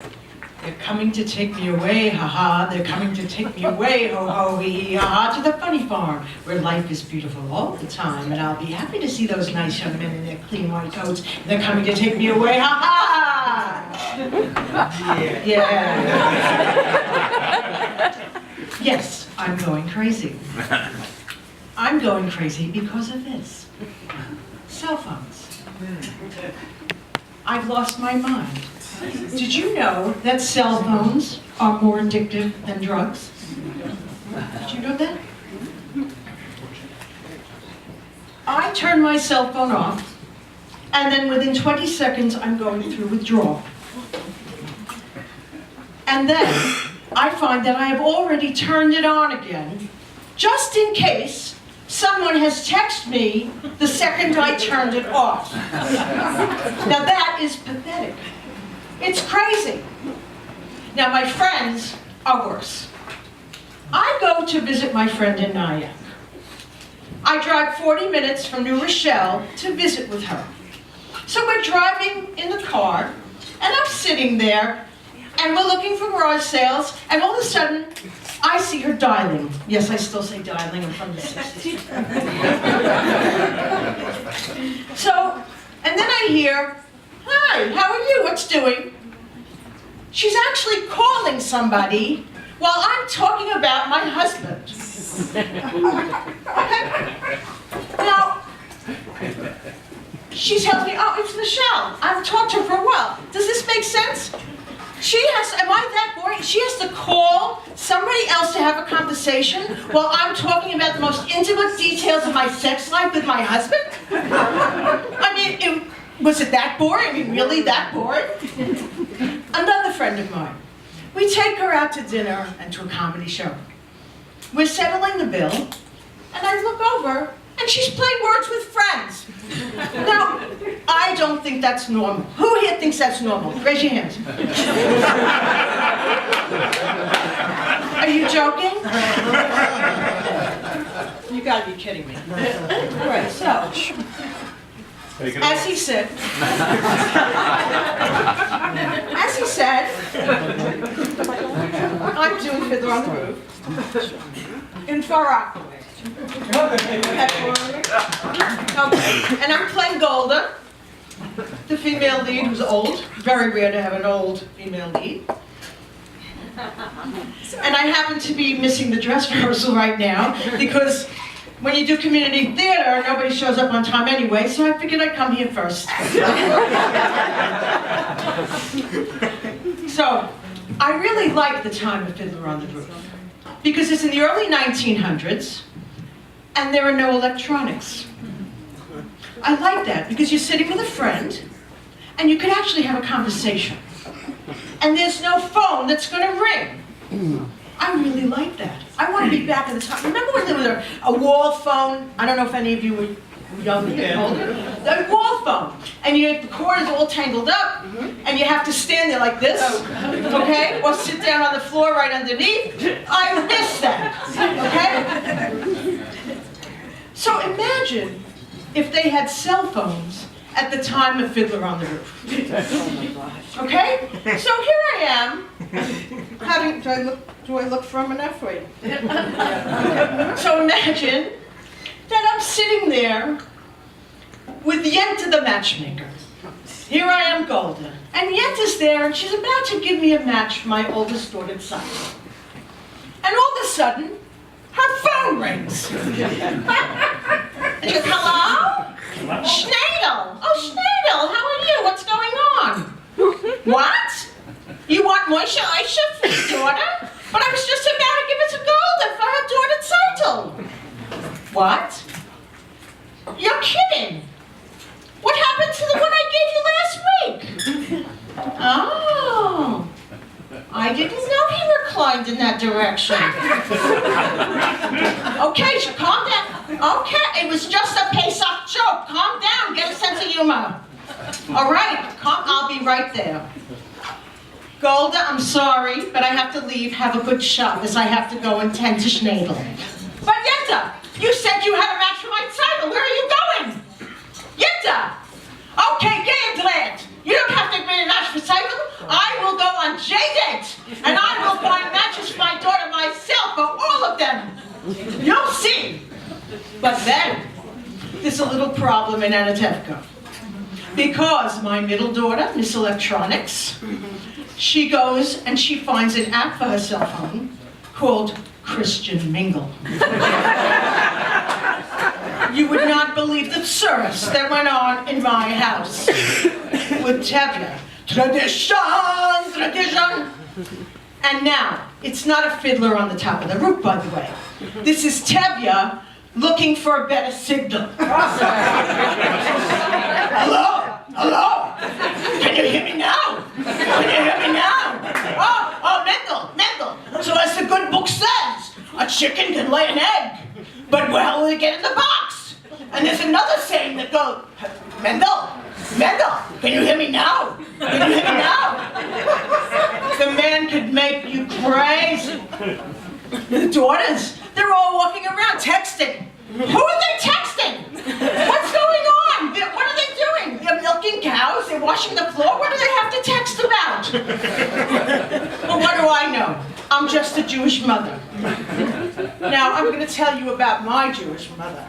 They're coming to take me away, ha-ha. They're coming to take me away, ho-ho, hee-hee, ha-ha, to the funny farm, where life is beautiful all the time. And I'll be happy to see those nice young men in their clean white coats. They're coming to take me away, ha-ha! Yeah. Yes, I'm going crazy. I'm going crazy because of this. Cell phones. I've lost my mind. Did you know that cell phones are more addictive than drugs? Did you know that? I turn my cell phone off, and then within 20 seconds I'm going through withdrawal. And then I find that I have already turned it on again, just in case someone has texted me the second I turned it off. Now that is pathetic. It's crazy. Now my friends are worse. I go to visit my friend in Nyack. I drive 40 minutes from New Rochelle to visit with her. So we're driving in the car, and I'm sitting there, and we're looking for garage sales, and all of a sudden, I see her dialing. Yes, I still say dialing, I'm from the 60s. So, and then I hear, "Hi, how are you? What's doing?" She's actually calling somebody while I'm talking about my husband. Now, she tells me, "Oh, it's Michelle. I've talked to her for a while." Does this make sense? Am I that boring? She has to call somebody else to have a conversation while I'm talking about the most intimate details of my sex life with my husband? I mean, was it that boring? I mean, really that boring? Another friend of mine. We take her out to dinner and to a comedy show. We're settling the bill, and I look over, and she's playing Words with Friends. Now, I don't think that's normal. Who here thinks that's normal? Raise your hands. Are you joking? You gotta be kidding me. All right, so, as he said, I'm doing Fiddler on the Roof in Far Rockaway. Okay, and I'm playing Golda, the female lead who's old. Very rare to have an old female lead. And I happen to be missing the dress rehearsal right now because when you do community theater, nobody shows up on time anyway, so I figured I'd come here first. So, I really like the time of Fiddler on the Roof because it's in the early 1900s, and there are no electronics. I like that because you're sitting with a friend and you can actually have a conversation. And there's no phone that's going to ring. I really like that. I want to be back at the time. Remember when there was a wall phone? I don't know if any of you were young or older. The wall phone. And the cord is all tangled up, and you have to stand there like this, okay? Or sit down on the floor right underneath. I miss that, okay? So imagine if they had cell phones at the time of Fiddler on the Roof. Okay? So here I am, do I look firm enough for you? So imagine that I'm sitting there with Yenta the matchmaker. Here I am, Golda. And Yenta's there, and she's about to give me a match for my oldest daughter's son. And all of a sudden, her phone rings. And she goes, "Hello? Schneidel. Oh, Schneidel, how are you? What's going on?" "What? You want Moisha Aisha for your daughter? But I was just about to give it to Golda for her daughter's title." "What? You're kidding. What happened to the one I gave you last week?" "Oh. I didn't know he reclined in that direction." "Okay, so calm down. Okay, it was just a Pesach joke. Calm down, get a sense of humor. All right, I'll be right there. Golda, I'm sorry, but I have to leave. Have a good shot, as I have to go and tend to Schneidel." "But Yenta, you said you had a match for my title. Where are you going?" "Yenta! Okay, geh in Land. You don't have to admit it. recital, I will go on J-Date, and I will buy matches for my daughter myself, for all of them. You'll see. But then, there's a little problem in Anatevka. Because my middle daughter, Miss Electronics, she goes and she finds an app for her cell phone called Christian Mingle. You would not believe the service that went on in my house with Tevye. Tradition, tradition. And now, it's not a fiddler on the top of the roof, by the way. This is Tevye looking for a better signal. Hello? Hello? Can you hear me now? Can you hear me now? Oh, Mendel. So as the good book says, a chicken can lay an egg, but where will it get in the box? And there's another saying that goes, Mendel, can you hear me now? Can you hear me now? The man could make you crazy. The daughters, they're all walking around texting. Who are they texting? What's going on? What are they doing? They're milking cows? They're washing the floor? What do they have to text about? Well, what do I know? I'm just a Jewish mother. Now, I'm going to tell you about my Jewish mother.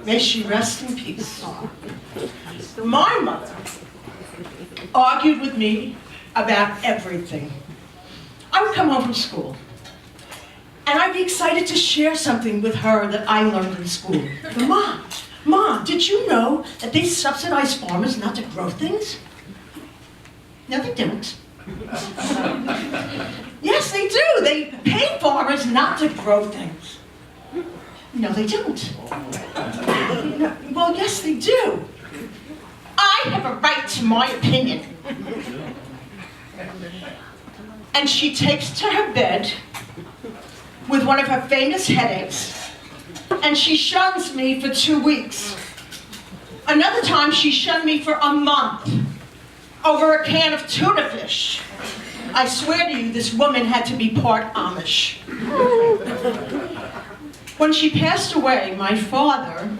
May she rest in peace. My mother argued with me about everything. I would come home from school, and I'd be excited to share something with her that I learned in school. Mom, did you know that they subsidize farmers not to grow things? No, they don't. Yes, they do. They pay farmers not to grow things. No, they don't. No, well, yes, they do. I have a right to my opinion. And she takes to her bed with one of her famous headaches, and she shuns me for 2 weeks. Another time, she shunned me for a month over a can of tuna fish. I swear to you, this woman had to be part Amish. When she passed away, my father,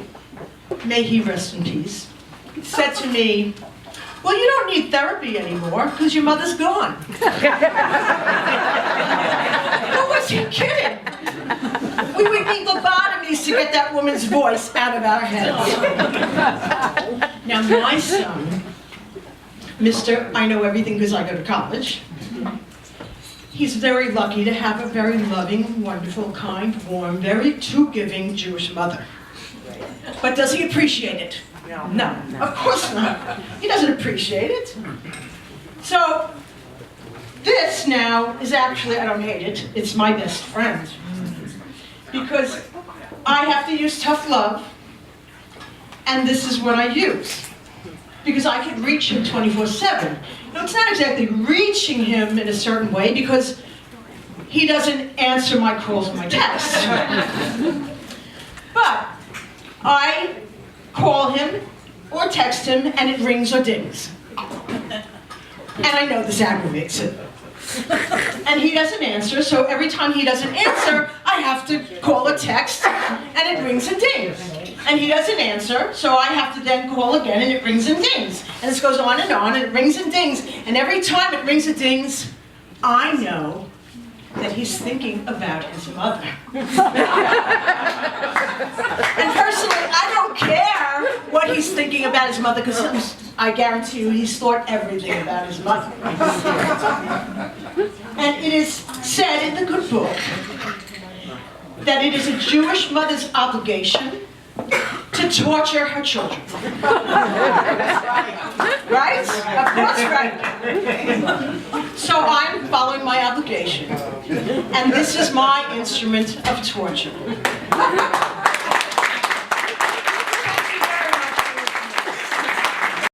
may he rest in peace, said to me, well, you don't need therapy anymore because your mother's gone. Who was he kidding? We would need lobotomies to get that woman's voice out of our heads. Now, my son, Mr. I know everything because I go to college, he's very lucky to have a very loving, wonderful, kind, warm, very too-giving Jewish mother. But does he appreciate it? No, of course not. He doesn't appreciate it. So, this now is actually, I don't hate it, it's my best friend. Because I have to use tough love, and this is what I use. Because I can reach him 24/7. Now, it's not exactly reaching him in a certain way, because he doesn't answer my calls and my texts. But I call him or text him, and it rings or dings. And I know this aggravates him. And he doesn't answer, so every time he doesn't answer, I have to call or text, and it rings and dings. And he doesn't answer, so I have to then call again, and it rings and dings. And this goes on, and it rings and dings. And every time it rings and dings, I know that he's thinking about his mother. And personally, I don't care what he's thinking about his mother, because I guarantee you he's thought everything about his mother. And it is said in the good book that it is a Jewish mother's obligation to torture her children. Right? Of course, right. So I'm following my obligation. And this is my instrument of torture.